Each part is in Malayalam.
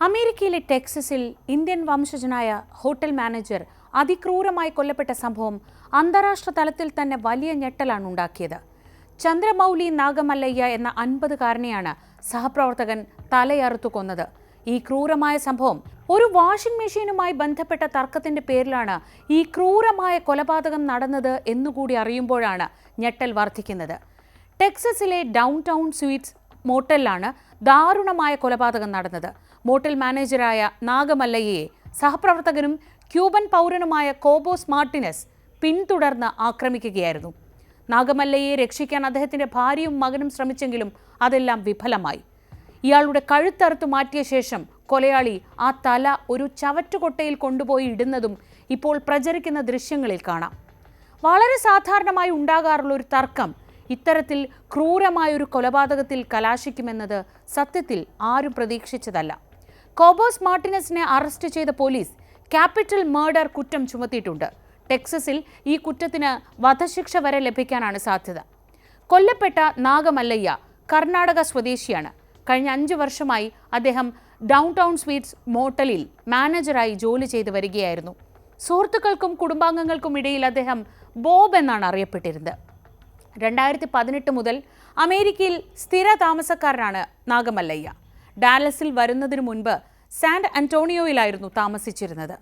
അമേരിക്കയിലെ ടെക്സസിൽ ഇന്ത്യൻ വംശജനായ ഹോട്ടൽ മാനേജർ അതിക്രൂരമായി കൊല്ലപ്പെട്ട സംഭവം അന്താരാഷ്ട്ര തലത്തിൽ തന്നെ വലിയ ഞെട്ടലാണ് ഉണ്ടാക്കിയത്. ചന്ദ്രമൗലി നാഗമല്ലയ്യ എന്ന 50-കാരനെയാണ് സഹപ്രവർത്തകൻ തലയറുത്തു കൊന്നത്. ഈ ക്രൂരമായ സംഭവം ഒരു വാഷിംഗ് മെഷീനുമായി ബന്ധപ്പെട്ട തർക്കത്തിന്റെ പേരിലാണ് ഈ ക്രൂരമായ കൊലപാതകം നടന്നത് എന്നുകൂടി അറിയുമ്പോഴാണ് ഞെട്ടൽ വർദ്ധിക്കുന്നത്. ടെക്സസിലെ ഡൗൺ ടൗൺ സ്വീറ്റ്സ് മോട്ടലിലാണ് ദാരുണമായ കൊലപാതകം നടന്നത്. മോട്ടൽ മാനേജറായ നാഗമല്ലയ്യയെ സഹപ്രവർത്തകനും ക്യൂബൻ പൗരനുമായ കോബോസ് മാർട്ടിനസ് പിന്തുടർന്ന് ആക്രമിക്കുകയായിരുന്നു. നാഗമല്ലയ്യയെ രക്ഷിക്കാൻ അദ്ദേഹത്തിന്റെ ഭാര്യയും മകനും ശ്രമിച്ചെങ്കിലും അതെല്ലാം വിഫലമായി. ഇയാളുടെ കഴുത്തറുത്തു മാറ്റിയ ശേഷം കൊലയാളി ആ തല ഒരു ചവറ്റുകൊട്ടയിൽ കൊണ്ടുപോയി ഇടുന്നതും ഇപ്പോൾ പ്രചരിക്കുന്ന ദൃശ്യങ്ങളിൽ കാണാം. വളരെ സാധാരണമായി ഉണ്ടാകാറുള്ള ഒരു തർക്കം ഇത്തരത്തിൽ ക്രൂരമായൊരു കൊലപാതകത്തിൽ കലാശിക്കുമെന്നത് സത്യത്തിൽ ആരും പ്രതീക്ഷിച്ചതല്ല. കോബോസ് മാർട്ടിനസിനെ അറസ്റ്റ് ചെയ്ത പോലീസ് ക്യാപിറ്റൽ മർഡർ കുറ്റം ചുമത്തിയിട്ടുണ്ട്. ടെക്സസിൽ ഈ കുറ്റത്തിന് വധശിക്ഷ വരെ ലഭിക്കാനാണ് സാധ്യത. കൊല്ലപ്പെട്ട നാഗമല്ലയ്യ കർണാടക സ്വദേശിയാണ്. കഴിഞ്ഞ 5 വർഷമായി അദ്ദേഹം ഡൗൺ ടൗൺ സ്വീറ്റ്സ് മോട്ടലിൽ മാനേജറായി ജോലി ചെയ്തു വരികയായിരുന്നു. സുഹൃത്തുക്കൾക്കും കുടുംബാംഗങ്ങൾക്കും ഇടയിൽ അദ്ദേഹം ബോബ് എന്നാണ് അറിയപ്പെട്ടിരുന്നത്. 2018 മുതൽ അമേരിക്കയിൽ സ്ഥിര താമസക്കാരനാണ് നാഗമല്ലയ്യ. ഡാലസിൽ വരുന്നതിനു മുൻപ് സാൻ അന്റോണിയോയിലായിരുന്നു താമസിച്ചിരുന്നത്.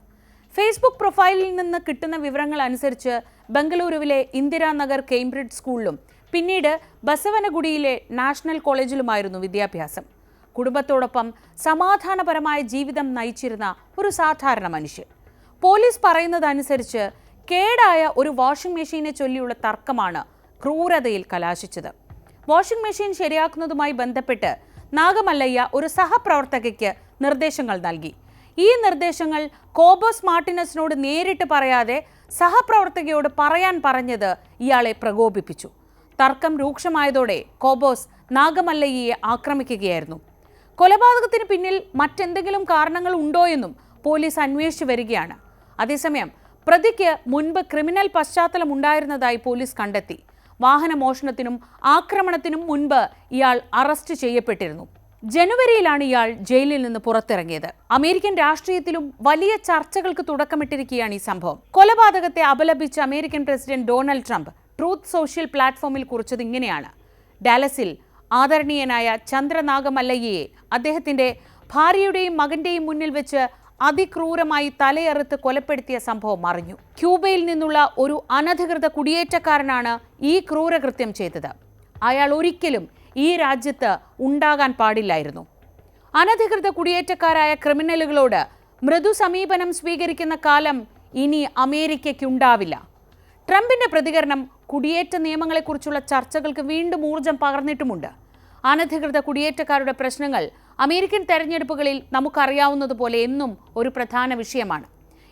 ഫേസ്ബുക്ക് പ്രൊഫൈലിൽ നിന്ന് കിട്ടുന്ന വിവരങ്ങൾ അനുസരിച്ച് ബംഗളൂരുവിലെ ഇന്ദിരാനഗർ കേംബ്രിഡ്ജ് സ്കൂളിലും പിന്നീട് ബസവനഗുഡിയിലെ നാഷണൽ കോളേജിലുമായിരുന്നു വിദ്യാഭ്യാസം. കുടുംബത്തോടൊപ്പം സമാധാനപരമായ ജീവിതം നയിച്ചിരുന്ന ഒരു സാധാരണ മനുഷ്യൻ. പോലീസ് പറയുന്നതനുസരിച്ച് കേടായ ഒരു വാഷിംഗ് മെഷീനെ ചൊല്ലിയുള്ള തർക്കമാണ് ക്രൂരതയിൽ കലാശിച്ചത്. വാഷിംഗ് മെഷീൻ ശരിയാക്കുന്നതുമായി ബന്ധപ്പെട്ട് നാഗമല്ലയ്യ ഒരു സഹപ്രവർത്തകയ്ക്ക് നിർദ്ദേശങ്ങൾ നൽകി. ഈ നിർദ്ദേശങ്ങൾ കോബോസ് മാർട്ടിനസിനോട് നേരിട്ട് പറയാതെ സഹപ്രവർത്തകയോട് പറയാൻ പറഞ്ഞത് ഇയാളെ പ്രകോപിപ്പിച്ചു. തർക്കം രൂക്ഷമായതോടെ കോബോസ് നാഗമല്ലയ്യയെ ആക്രമിക്കുകയായിരുന്നു. കൊലപാതകത്തിന് പിന്നിൽ മറ്റെന്തെങ്കിലും കാരണങ്ങൾ ഉണ്ടോയെന്നും പോലീസ് അന്വേഷിച്ചു വരികയാണ്. അതേസമയം പ്രതിക്ക് മുൻപ് ക്രിമിനൽ പശ്ചാത്തലം ഉണ്ടായിരുന്നതായി പോലീസ് കണ്ടെത്തി. വാഹനമോഷണത്തിനും ആക്രമണത്തിനും മുൻപ് ഇയാൾ അറസ്റ്റ് ചെയ്യപ്പെട്ടിരുന്നു. ജനുവരിയിലാണ് ഇയാൾ ജയിലിൽ നിന്ന് പുറത്തിറങ്ങിയത്. അമേരിക്കൻ രാഷ്ട്രീയത്തിലും വലിയ ചർച്ചകൾക്ക് തുടക്കമിട്ടിരിക്കുകയാണ് ഈ സംഭവം. കൊലപാതകത്തെ അപലപിച്ച American president Donald Trump Truth Social പ്ലാറ്റ്ഫോമിൽ കുറിച്ചത് ഇങ്ങനെയാണ്: ഡാലസിൽ ആദരണീയനായ ചന്ദ്രനാഗമല്ലയ്യയെ അദ്ദേഹത്തിന്റെ ഭാര്യയുടെയും മകന്റെയും മുന്നിൽ വെച്ച് അതിക്രൂരമായി തലയറുത്ത് കൊലപ്പെടുത്തിയ സംഭവം അറിഞ്ഞു. ക്യൂബയിൽ നിന്നുള്ള ഒരു അനധികൃത കുടിയേറ്റക്കാരനാണ് ഈ ക്രൂരകൃത്യം ചെയ്തത്. അയാൾ ഒരിക്കലും ഈ രാജ്യത്ത് ഉണ്ടാകാൻ പാടില്ലായിരുന്നു. അനധികൃത കുടിയേറ്റക്കാരായ ക്രിമിനലുകളോട് മൃദു സമീപനം സ്വീകരിക്കുന്ന കാലം ഇനി അമേരിക്കയ്ക്കുണ്ടാവില്ല. ട്രംപിന്റെ പ്രതികരണം കുടിയേറ്റ നിയമങ്ങളെക്കുറിച്ചുള്ള ചർച്ചകൾക്ക് വീണ്ടും ഊർജം പകർന്നിട്ടുമുണ്ട്. അനധികൃത കുടിയേറ്റക്കാരുടെ പ്രശ്നങ്ങൾ അമേരിക്കൻ തെരഞ്ഞെടുപ്പുകളിൽ നമുക്കറിയാവുന്നതുപോലെ എന്നും ഒരു പ്രധാന വിഷയമാണ്.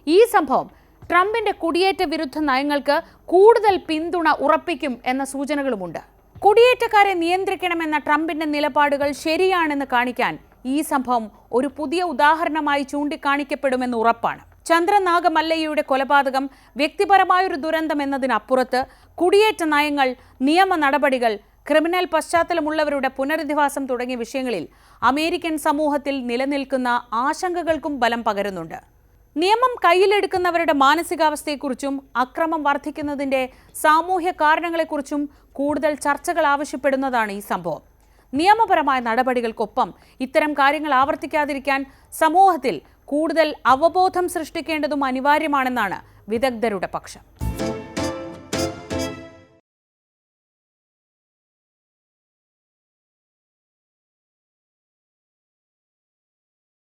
ഈ സംഭവം ട്രംപിന്റെ കുടിയേറ്റ വിരുദ്ധ നയങ്ങൾക്ക് കൂടുതൽ പിന്തുണ ഉറപ്പിക്കും എന്ന സൂചനകളുമുണ്ട്. കുടിയേറ്റക്കാരെ നിയന്ത്രിക്കണമെന്ന ട്രംപിന്റെ നിലപാടുകൾ ശരിയാണെന്ന് കാണിക്കാൻ ഈ സംഭവം ഒരു പുതിയ ഉദാഹരണമായി ചൂണ്ടിക്കാണിക്കപ്പെടുമെന്ന് ഉറപ്പാണ്. ചന്ദ്രനാഗമല്ലയ്യയുടെ കൊലപാതകം വ്യക്തിപരമായൊരു ദുരന്തം എന്നതിനപ്പുറത്ത് കുടിയേറ്റ നയങ്ങൾ, നിയമ നടപടികൾ, ക്രിമിനൽ പശ്ചാത്തലമുള്ളവരുടെ പുനരധിവാസം തുടങ്ങിയ വിഷയങ്ങളിൽ അമേരിക്കൻ സമൂഹത്തിൽ നിലനിൽക്കുന്ന ആശങ്കകൾക്കും ബലം പകരുന്നുണ്ട്. നിയമം കയ്യിലെടുക്കുന്നവരുടെ മാനസികാവസ്ഥയെക്കുറിച്ചും അക്രമം വർദ്ധിക്കുന്നതിൻ്റെ സാമൂഹ്യ കാരണങ്ങളെക്കുറിച്ചും കൂടുതൽ ചർച്ചകൾ ആവശ്യപ്പെടുന്നതാണ് ഈ സംഭവം. നിയമപരമായ നടപടികൾക്കൊപ്പം ഇത്തരം കാര്യങ്ങൾ ആവർത്തിക്കാതിരിക്കാൻ സമൂഹത്തിൽ കൂടുതൽ അവബോധം സൃഷ്ടിക്കേണ്ടതും അനിവാര്യമാണെന്നാണ് വിദഗ്ധരുടെ പക്ഷം.